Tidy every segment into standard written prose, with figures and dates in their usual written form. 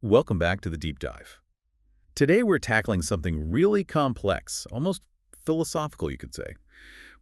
Welcome back to the Deep Dive. Today we're tackling something really complex, almost philosophical, you could say.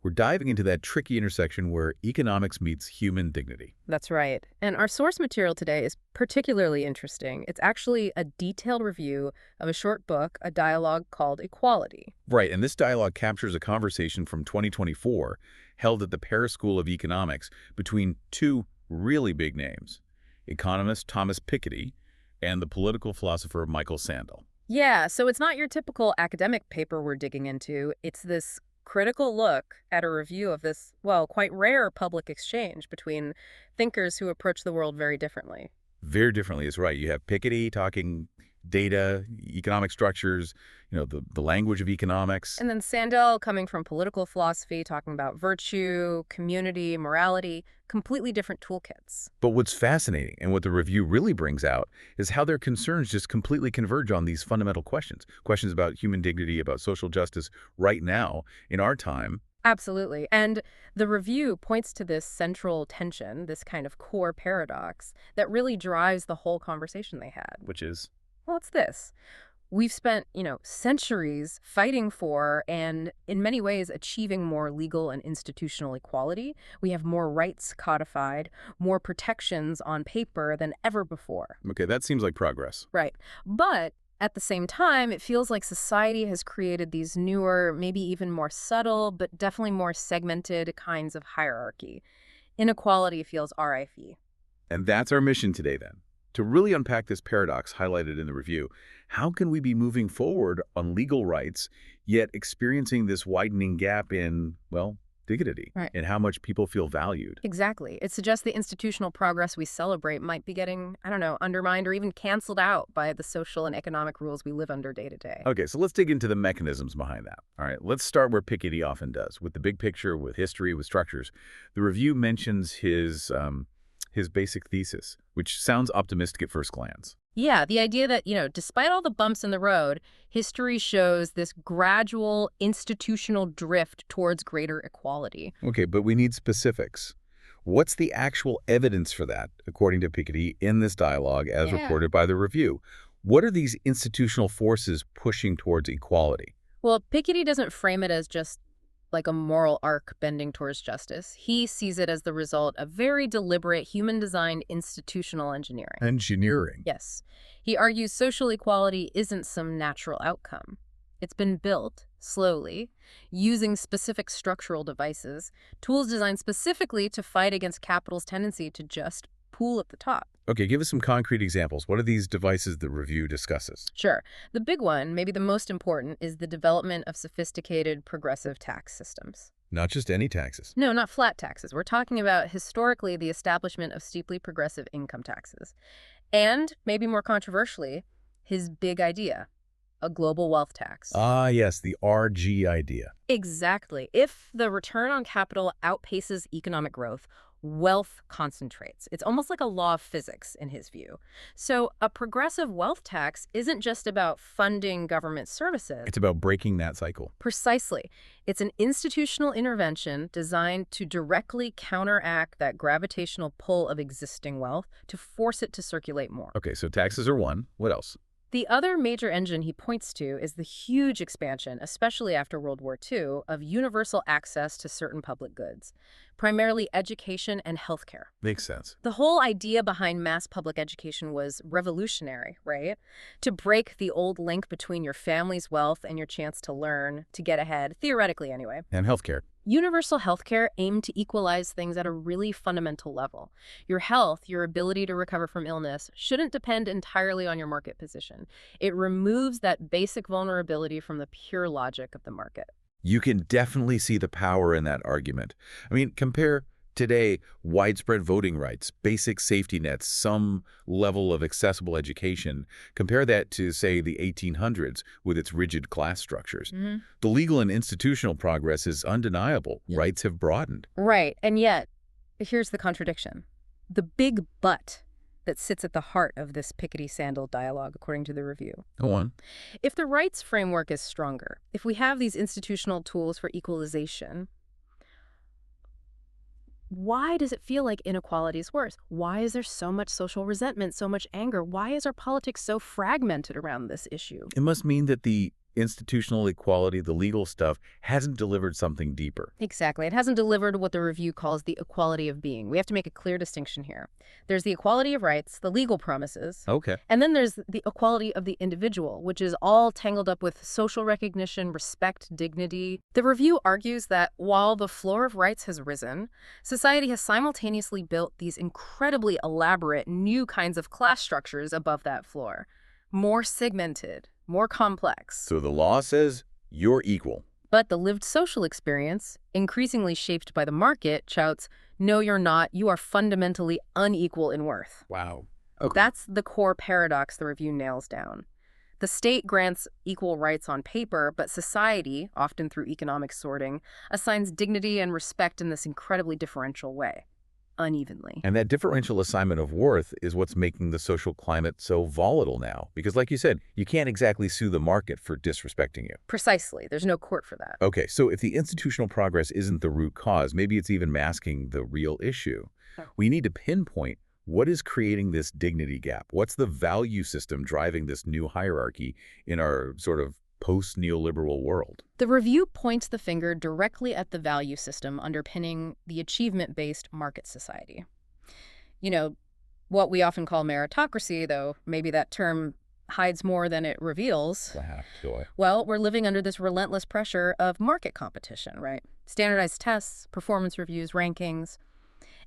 We're diving into that tricky intersection where economics meets human dignity. That's right. And our source material today is particularly interesting. It's actually a detailed review of a short book, a dialogue called Equality. Right, and this dialogue captures a conversation from 2024 held at the Paris School of Economics between two really big names, economist Thomas Piketty and the political philosopher Michael Sandel. Yeah, so it's not your typical academic paper we're digging into. It's this critical look at a review of this, well, quite rare public exchange between thinkers who approach the world very differently. Very differently is right. You have Piketty talking data, economic structures, the language of economics. And then Sandel, coming from political philosophy, talking about virtue, community, morality, completely different toolkits. But what's fascinating and what the review really brings out is how their concerns just completely converge on these fundamental questions. Questions about human dignity, about social justice right now in our time. Absolutely. And the review points to this central tension, this kind of core paradox that really drives the whole conversation they had. Which is, Well, it's this. We've spent, centuries fighting for and in many ways achieving more legal and institutional equality. We have more rights codified, more protections on paper than ever before. okay, that seems like progress. Right. But at the same time, it feels like society has created these newer, maybe even more subtle, but definitely more segmented kinds of hierarchy. Inequality feels RIFE. And that's our mission today then. To really unpack this paradox highlighted in the review, how can we be moving forward on legal rights, yet experiencing this widening gap in, well, dignity, Right. and how much people feel valued? Exactly. It suggests the institutional progress we celebrate might be getting, I don't know, undermined or even canceled out by the social and economic rules we live under day to day. Okay, so let's dig into the mechanisms behind that. All right, let's start where Piketty often does, with the big picture, with history, with structures. The review mentions his basic thesis, which sounds optimistic at first glance. Yeah, the idea that, despite all the bumps in the road, history shows this gradual institutional drift towards greater equality. Okay, but we need specifics. What's the actual evidence for that, according to Piketty, in this dialogue as Yeah. reported by the review? What are these institutional forces pushing towards equality? Well, Piketty doesn't frame it as just like a moral arc bending towards justice. He sees it as the result of very deliberate human-designed institutional engineering. Engineering. Yes. He argues social equality isn't some natural outcome. It's been built, slowly, using specific structural devices, tools designed specifically to fight against capital's tendency to just pool at the top. Okay, give us some concrete examples. What are these devices the review discusses? Sure. The big one, maybe the most important, is the development of sophisticated progressive tax systems. Not just any taxes. No, not flat taxes. We're talking about historically the establishment of steeply progressive income taxes. And, maybe more controversially, his big idea, a global wealth tax. Ah, yes, the RG idea. Exactly. If the return on capital outpaces economic growth, wealth concentrates. It's almost like a law of physics in his view. So a progressive wealth tax isn't just about funding government services. It's about breaking that cycle. Precisely. It's an institutional intervention designed to directly counteract that gravitational pull of existing wealth to force it to circulate more. Okay, so taxes are one. What else? The other major engine he points to is the huge expansion, especially after World War II, of universal access to certain public goods, primarily education and healthcare. Makes sense. The whole idea behind mass public education was revolutionary, right? To break the old link between your family's wealth and your chance to learn, to get ahead, theoretically anyway. And healthcare. Universal healthcare aimed to equalize things at a really fundamental level. Your health, your ability to recover from illness, shouldn't depend entirely on your market position. It removes that basic vulnerability from the pure logic of the market. You can definitely see the power in that argument. I mean, compare today widespread voting rights, basic safety nets, some level of accessible education. Compare that to, say, the 1800s with its rigid class structures. The legal and institutional progress is undeniable. Yeah. Rights have broadened. Right, and yet, here's the contradiction. The big but that sits at the heart of this Piketty-Sandel dialogue, according to the review. Go on. If the rights framework is stronger, if we have these institutional tools for equalization, why does it feel like inequality is worse? Why is there so much social resentment, so much anger? Why is our politics so fragmented around this issue? It must mean that the institutional equality, the legal stuff, hasn't delivered something deeper. Exactly. It hasn't delivered what the review calls the equality of being. We have to make a clear distinction here. There's the equality of rights, the legal promises, Okay. and then there's the equality of the individual, which is all tangled up with social recognition, respect, dignity. The review argues that while the floor of rights has risen, society has simultaneously built these incredibly elaborate new kinds of class structures above that floor. More segmented, more complex. So the law says you're equal. But the lived social experience, increasingly shaped by the market, shouts, no, you're not. You are fundamentally unequal in worth. Wow. Okay. That's the core paradox the review nails down. The state grants equal rights on paper, but society, often through economic sorting, assigns dignity and respect in this incredibly differential way, unevenly. And that differential assignment of worth is what's making the social climate so volatile now. Because like you said, you can't exactly sue the market for disrespecting you. Precisely. There's no court for that. Okay, so if the institutional progress isn't the root cause, maybe it's even masking the real issue. We need to pinpoint what is creating this dignity gap. What's the value system driving this new hierarchy in our sort of post-neoliberal world? The review points the finger directly at the value system underpinning the achievement-based market society. You know, what we often call meritocracy, though maybe that term hides more than it reveals. Well, we're living under this relentless pressure of market competition, right? Standardized tests, performance reviews, rankings,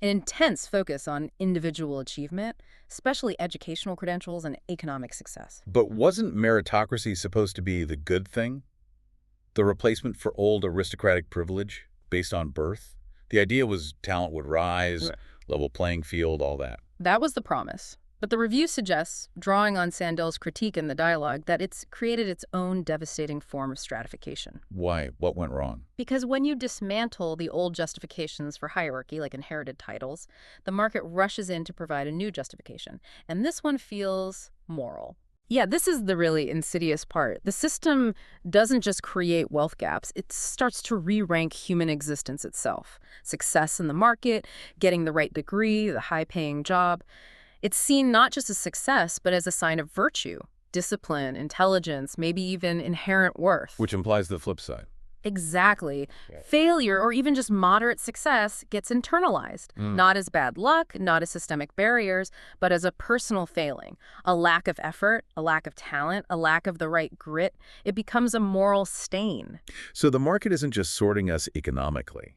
an intense focus on individual achievement, especially educational credentials and economic success. But wasn't meritocracy supposed to be the good thing? The replacement for old aristocratic privilege based on birth? The idea was talent would rise, level playing field, all that. That was the promise. But the review suggests, drawing on Sandel's critique in the dialogue, that it's created its own devastating form of stratification. Why? What went wrong? Because when you dismantle the old justifications for hierarchy, like inherited titles, the market rushes in to provide a new justification. And this one feels moral. Yeah, this is the really insidious part. The system doesn't just create wealth gaps, it starts to re-rank human existence itself. Success in the market, getting the right degree, the high-paying job. It's seen not just as success, but as a sign of virtue, discipline, intelligence, maybe even inherent worth. Which implies the flip side. Exactly. Failure, or even just moderate success, gets internalized. Not as bad luck, not as systemic barriers, but as a personal failing. A lack of effort, a lack of talent, a lack of the right grit. It becomes a moral stain. So the market isn't just sorting us economically.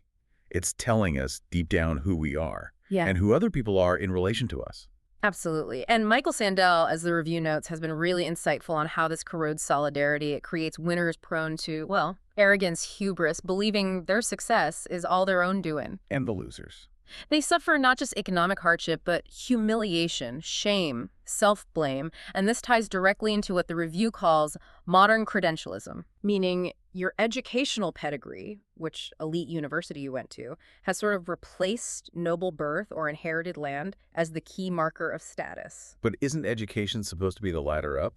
It's telling us deep down who we are and who other people are in relation to us. Absolutely. And Michael Sandel, as the review notes, has been really insightful on how this corrodes solidarity. It creates winners prone to, well, arrogance, hubris, believing their success is all their own doing. And the losers. They suffer not just economic hardship, but humiliation, shame, self-blame, and this ties directly into what the review calls modern credentialism, meaning your educational pedigree, which elite university you went to, has sort of replaced noble birth or inherited land as the key marker of status. But isn't education supposed to be the ladder up?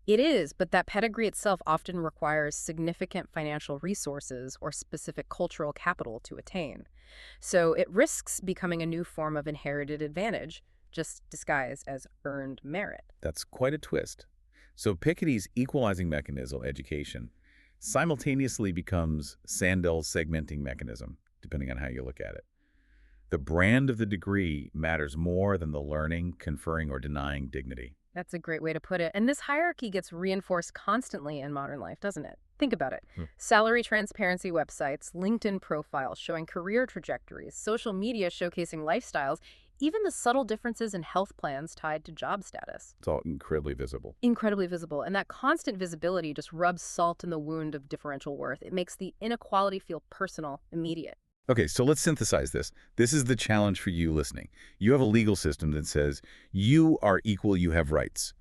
It is, but that pedigree itself often requires significant financial resources or specific cultural capital to attain. So it risks becoming a new form of inherited advantage, just disguised as earned merit. That's quite a twist. So Piketty's equalizing mechanism, education, simultaneously becomes Sandel's segmenting mechanism, depending on how you look at it. The brand of the degree matters more than the learning, conferring, or denying dignity. That's a great way to put it. And this hierarchy gets reinforced constantly in modern life, doesn't it? Think about it. Salary transparency websites, LinkedIn profiles showing career trajectories, social media showcasing lifestyles, even the subtle differences in health plans tied to job status. It's all incredibly visible. Incredibly visible. And that constant visibility just rubs salt in the wound of differential worth. It makes the inequality feel personal, immediate. Okay, so let's synthesize this. This is the challenge for you listening. You have a legal system that says you are equal, you have rights.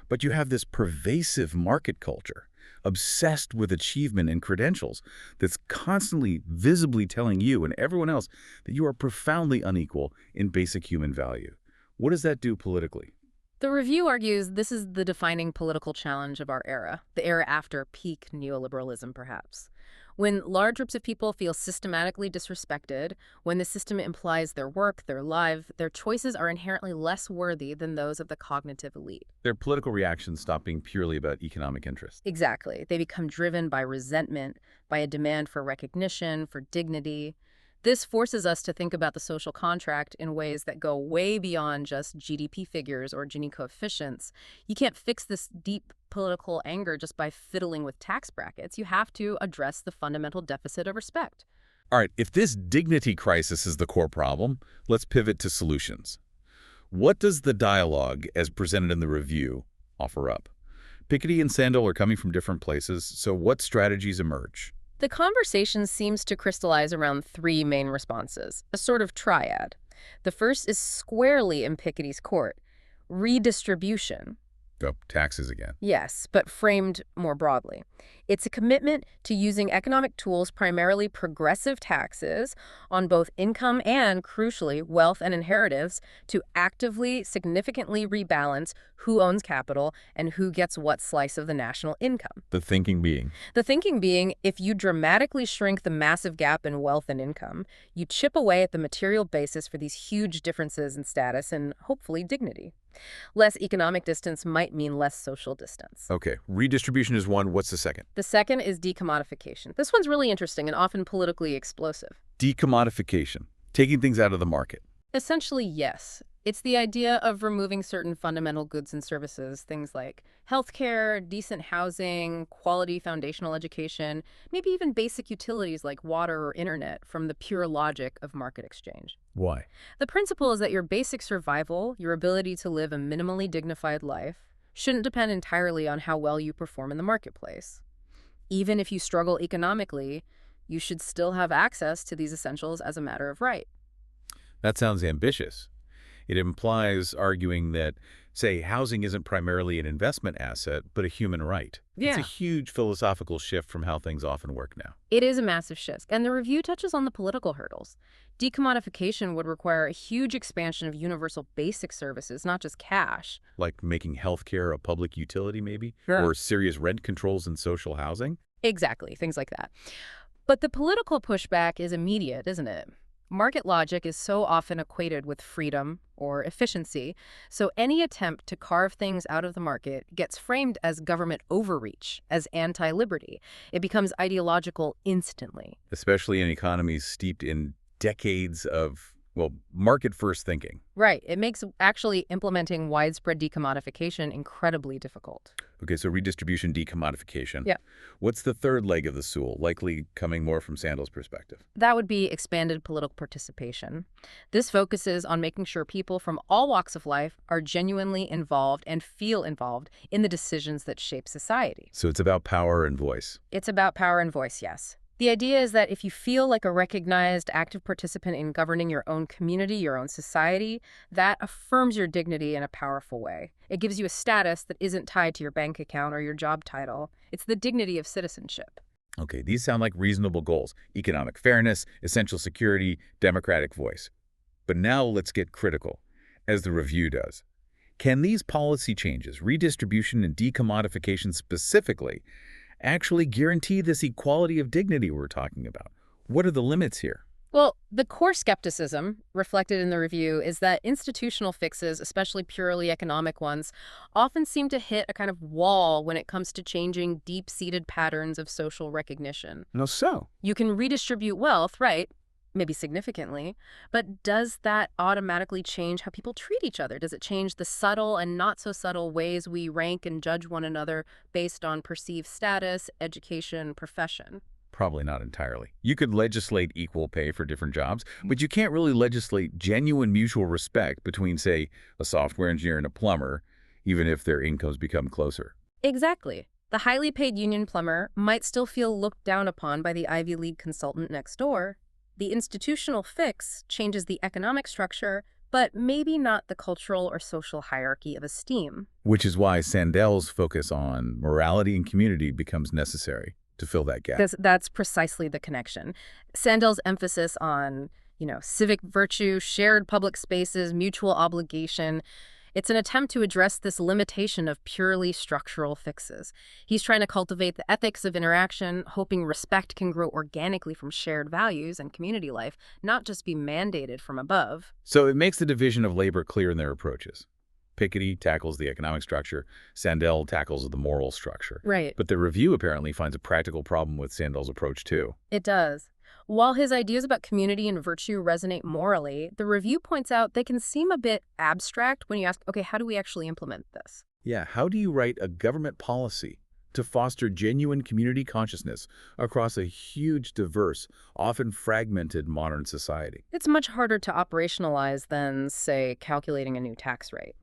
But you have this pervasive market culture, obsessed with achievement and credentials, that's constantly visibly telling you and everyone else that you are profoundly unequal in basic human value. What does that do politically? The review argues this is the defining political challenge of our era, the era after peak neoliberalism, perhaps. When large groups of people feel systematically disrespected, when the system implies their work, their life, their choices are inherently less worthy than those of the cognitive elite. Their political reactions stop being purely about economic interest. Exactly. They become driven by resentment, by a demand for recognition, for dignity. This forces us to think about the social contract in ways that go way beyond just GDP figures or Gini coefficients. You can't fix this deep political anger just by fiddling with tax brackets. You have to address the fundamental deficit of respect. All right, if this dignity crisis is the core problem, let's pivot to solutions. What does the dialogue, as presented in the review, offer up? Piketty and Sandel are coming from different places, so what strategies emerge? The conversation seems to crystallize around three main responses, a sort of triad. The first is squarely in Piketty's court: redistribution. Oh, taxes again. Yes, but framed more broadly. It's a commitment to using economic tools, primarily progressive taxes, on both income and, crucially, wealth and inheritance, to actively, significantly rebalance who owns capital and who gets what slice of the national income. The thinking being? The thinking being, if you dramatically shrink the massive gap in wealth and income, you chip away at the material basis for these huge differences in status and, hopefully, dignity. Less economic distance might mean less social distance. Okay, redistribution is one. What's the second? The second is decommodification. This one's really interesting and often politically explosive. Decommodification, taking things out of the market. Essentially, yes. It's the idea of removing certain fundamental goods and services, things like healthcare, decent housing, quality foundational education, maybe even basic utilities like water or internet, from the pure logic of market exchange. Why? The principle is that your basic survival, your ability to live a minimally dignified life, shouldn't depend entirely on how well you perform in the marketplace. Even if you struggle economically, you should still have access to these essentials as a matter of right. That sounds ambitious. It implies arguing that, say, housing isn't primarily an investment asset, but a human right. Yeah. It's a huge philosophical shift from how things often work now. It is a massive shift, and the review touches on the political hurdles. Decommodification would require a huge expansion of universal basic services, not just cash. Like making healthcare a public utility, maybe? Sure. Or serious rent controls in social housing? Exactly, things like that. But the political pushback is immediate, isn't it? Market logic is so often equated with freedom or efficiency, so any attempt to carve things out of the market gets framed as government overreach, as anti-liberty. It becomes ideological instantly. Especially in economies steeped in decades of, well, market-first thinking. Right. It makes actually implementing widespread decommodification incredibly difficult. Okay, so redistribution, decommodification. Yeah. What's the third leg of the stool, likely coming more from Sandel's perspective? That would be expanded political participation. This focuses on making sure people from all walks of life are genuinely involved and feel involved in the decisions that shape society. So it's about power and voice. It's about power and voice, yes. The idea is that if you feel like a recognized active participant in governing your own community, your own society, that affirms your dignity in a powerful way. It gives you a status that isn't tied to your bank account or your job title. It's the dignity of citizenship. Okay, these sound like reasonable goals. Economic fairness, essential security, democratic voice. But now let's get critical, as the review does. Can these policy changes, redistribution and decommodification specifically, actually guarantee this equality of dignity we're talking about? What are the limits here? Well, the core skepticism reflected in the review is that institutional fixes, especially purely economic ones, often seem to hit a kind of wall when it comes to changing deep-seated patterns of social recognition. No, so? You can redistribute wealth, right? Maybe significantly, but does that automatically change how people treat each other? Does it change the subtle and not so subtle ways we rank and judge one another based on perceived status, education, profession? Probably not entirely. You could legislate equal pay for different jobs, but you can't really legislate genuine mutual respect between, say, a software engineer and a plumber, even if their incomes become closer. Exactly. The highly paid union plumber might still feel looked down upon by the Ivy League consultant next door. The institutional fix changes the economic structure, but maybe not the cultural or social hierarchy of esteem. Which is why Sandel's focus on morality and community becomes necessary to fill that gap. That's precisely the connection. Sandel's emphasis on, civic virtue, shared public spaces, mutual obligation, It's an attempt to address this limitation of purely structural fixes. He's trying to cultivate the ethics of interaction, hoping respect can grow organically from shared values and community life, not just be mandated from above. So it makes the division of labor clear in their approaches. Piketty tackles the economic structure, Sandel tackles the moral structure. Right. But the review apparently finds a practical problem with Sandel's approach too. It does. While his ideas about community and virtue resonate morally, the review points out they can seem a bit abstract when you ask, okay, how do we actually implement this? Yeah, how do you write a government policy to foster genuine community consciousness across a huge, diverse, often fragmented modern society? It's much harder to operationalize than, say, calculating a new tax rate.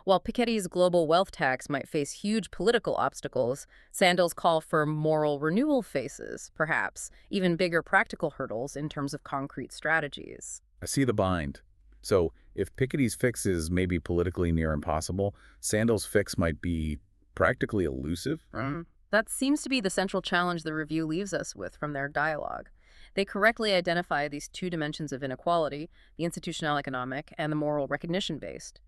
While Piketty's global wealth tax might face huge political obstacles, Sandel's call for moral renewal faces, perhaps, even bigger practical hurdles in terms of concrete strategies. I see the bind. So if Piketty's fix is maybe politically near impossible, Sandel's fix might be practically elusive? That seems to be the central challenge the review leaves us with from their dialogue. They correctly identify these two dimensions of inequality, the institutional economic and the moral recognition-based.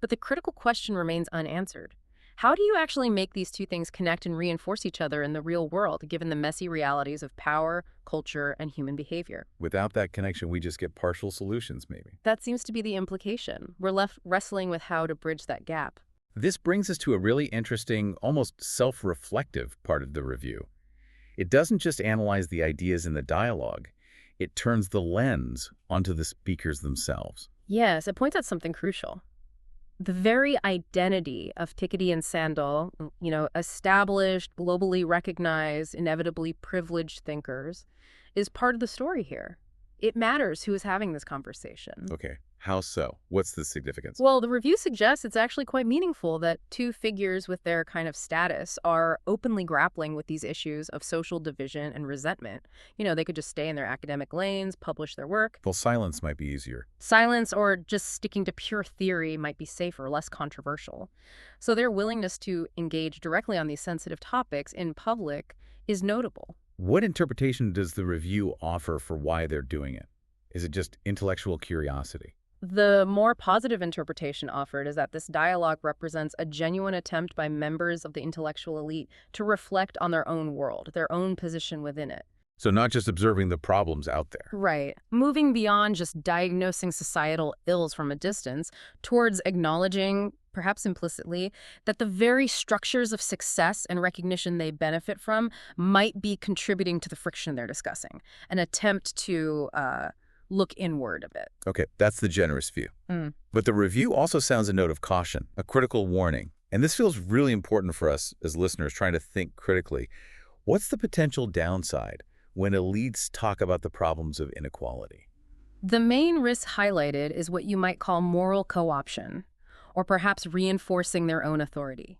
But the critical question remains unanswered. How do you actually make these two things connect and reinforce each other in the real world, given the messy realities of power, culture, and human behavior? Without that connection, we just get partial solutions, maybe. That seems to be the implication. We're left wrestling with how to bridge that gap. This brings us to a really interesting, almost self-reflective part of the review. It doesn't just analyze the ideas in the dialogue. It turns the lens onto the speakers themselves. Yes, it points out something crucial. The very identity of Piketty and Sandel, established, globally recognized, inevitably privileged thinkers, is part of the story here. It matters who is having this conversation. Okay, how so? What's the significance? Well, the review suggests it's actually quite meaningful that two figures with their kind of status are openly grappling with these issues of social division and resentment. They could just stay in their academic lanes, publish their work. Well, silence might be easier. Silence or just sticking to pure theory might be safer, less controversial. So their willingness to engage directly on these sensitive topics in public is notable. What interpretation does the review offer for why they're doing it? Is it just intellectual curiosity? The more positive interpretation offered is that this dialogue represents a genuine attempt by members of the intellectual elite to reflect on their own world, their own position within it. So not just observing the problems out there. Right. Moving beyond just diagnosing societal ills from a distance towards acknowledging, perhaps implicitly, that the very structures of success and recognition they benefit from might be contributing to the friction they're discussing. An attempt to look inward a bit. Okay, that's the generous view. But the review also sounds a note of caution, a critical warning. And this feels really important for us as listeners trying to think critically. What's the potential downside when elites talk about the problems of inequality? The main risk highlighted is what you might call moral co-option, or perhaps reinforcing their own authority.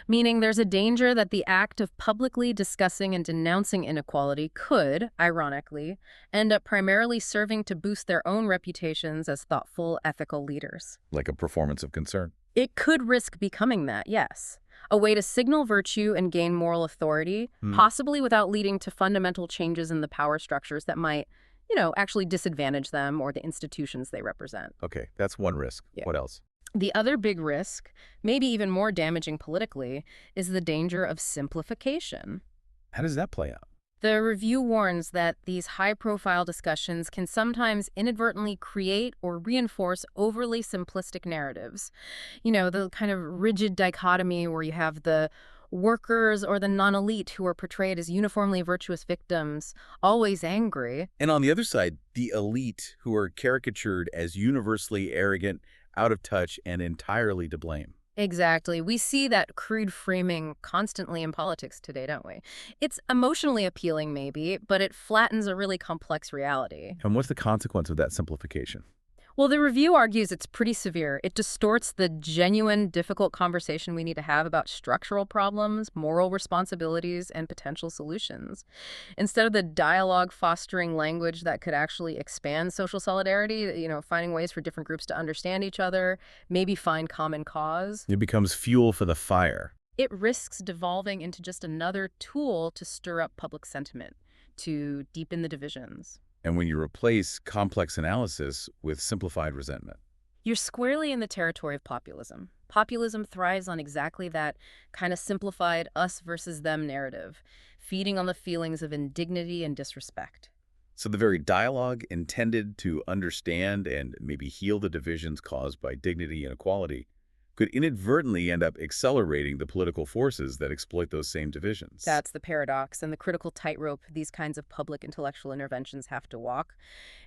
Meaning there's a danger that the act of publicly discussing and denouncing inequality could, ironically, end up primarily serving to boost their own reputations as thoughtful, ethical leaders. Like a performance of concern. It could risk becoming that, yes. A way to signal virtue and gain moral authority, possibly without leading to fundamental changes in the power structures that might, actually disadvantage them or the institutions they represent. Okay, that's one risk. Yeah. What else? The other big risk, maybe even more damaging politically, is the danger of simplification. How does that play out? The review warns that these high-profile discussions can sometimes inadvertently create or reinforce overly simplistic narratives. The kind of rigid dichotomy where you have the workers or the non-elite who are portrayed as uniformly virtuous victims, always angry. And on the other side, the elite who are caricatured as universally arrogant, out of touch, and entirely to blame. Exactly. We see that crude framing constantly in politics today, don't we? It's emotionally appealing, maybe, but it flattens a really complex reality. And what's the consequence of that simplification? Well, the review argues it's pretty severe. It distorts the genuine, difficult conversation we need to have about structural problems, moral responsibilities, and potential solutions. Instead of the dialogue fostering language that could actually expand social solidarity, finding ways for different groups to understand each other, maybe find common cause. It becomes fuel for the fire. It risks devolving into just another tool to stir up public sentiment, to deepen the divisions. And when you replace complex analysis with simplified resentment. You're squarely in the territory of populism. Populism thrives on exactly that kind of simplified us versus them narrative, feeding on the feelings of indignity and disrespect. So the very dialogue intended to understand and maybe heal the divisions caused by dignity and equality could inadvertently end up accelerating the political forces that exploit those same divisions. That's the paradox and the critical tightrope these kinds of public intellectual interventions have to walk.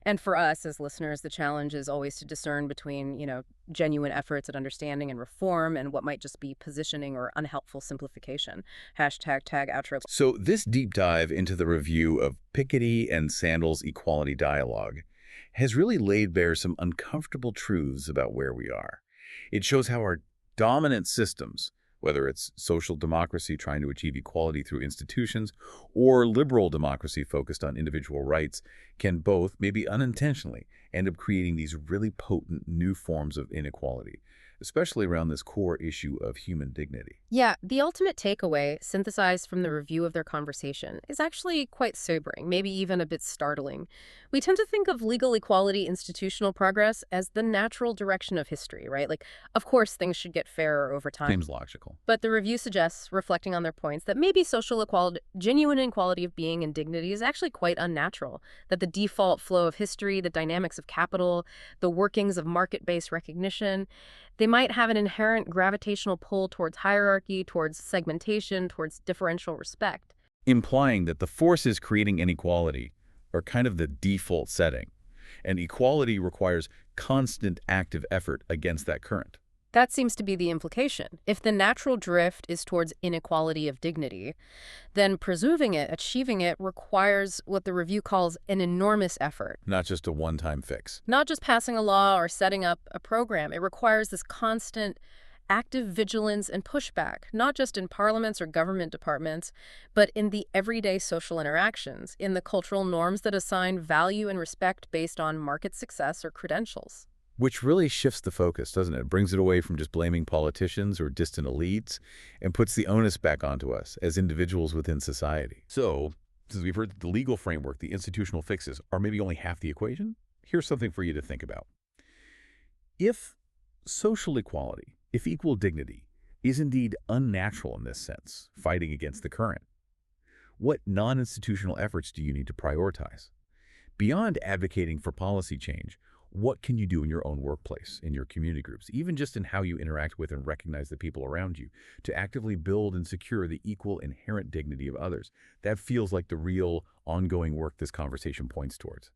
And for us as listeners, the challenge is always to discern between, genuine efforts at understanding and reform and what might just be positioning or unhelpful simplification. Hashtag tag outro. So this deep dive into the review of Piketty and Sandel's equality dialogue has really laid bare some uncomfortable truths about where we are. It shows how our dominant systems, whether it's social democracy trying to achieve equality through institutions or liberal democracy focused on individual rights, can both, maybe unintentionally, end up creating these really potent new forms of inequality, especially around this core issue of human dignity. Yeah, the ultimate takeaway, synthesized from the review of their conversation, is actually quite sobering, maybe even a bit startling. We tend to think of legal equality institutional progress as the natural direction of history, right? Like, of course, things should get fairer over time. Seems logical. But the review suggests, reflecting on their points, that maybe social equality, genuine equality of being and dignity is actually quite unnatural, that the default flow of history, the dynamics of capital, the workings of market-based recognition, they might have an inherent gravitational pull towards hierarchy, towards segmentation, towards differential respect. Implying that the forces creating inequality are kind of the default setting, and equality requires constant active effort against that current. That seems to be the implication. If the natural drift is towards inequality of dignity, then pursuing it, achieving it, requires what the review calls an enormous effort. Not just a one-time fix. Not just passing a law or setting up a program. It requires this constant active vigilance and pushback, not just in parliaments or government departments, but in the everyday social interactions, in the cultural norms that assign value and respect based on market success or credentials. Which really shifts the focus, doesn't it? It brings it away from just blaming politicians or distant elites and puts the onus back onto us as individuals within society. So, since we've heard that the legal framework, the institutional fixes, are maybe only half the equation, here's something for you to think about. If social equality, if equal dignity, is indeed unnatural in this sense, fighting against the current, what non-institutional efforts do you need to prioritize? Beyond advocating for policy change, what can you do in your own workplace, in your community groups, even just in how you interact with and recognize the people around you, to actively build and secure the equal inherent dignity of others? That feels like the real ongoing work this conversation points towards.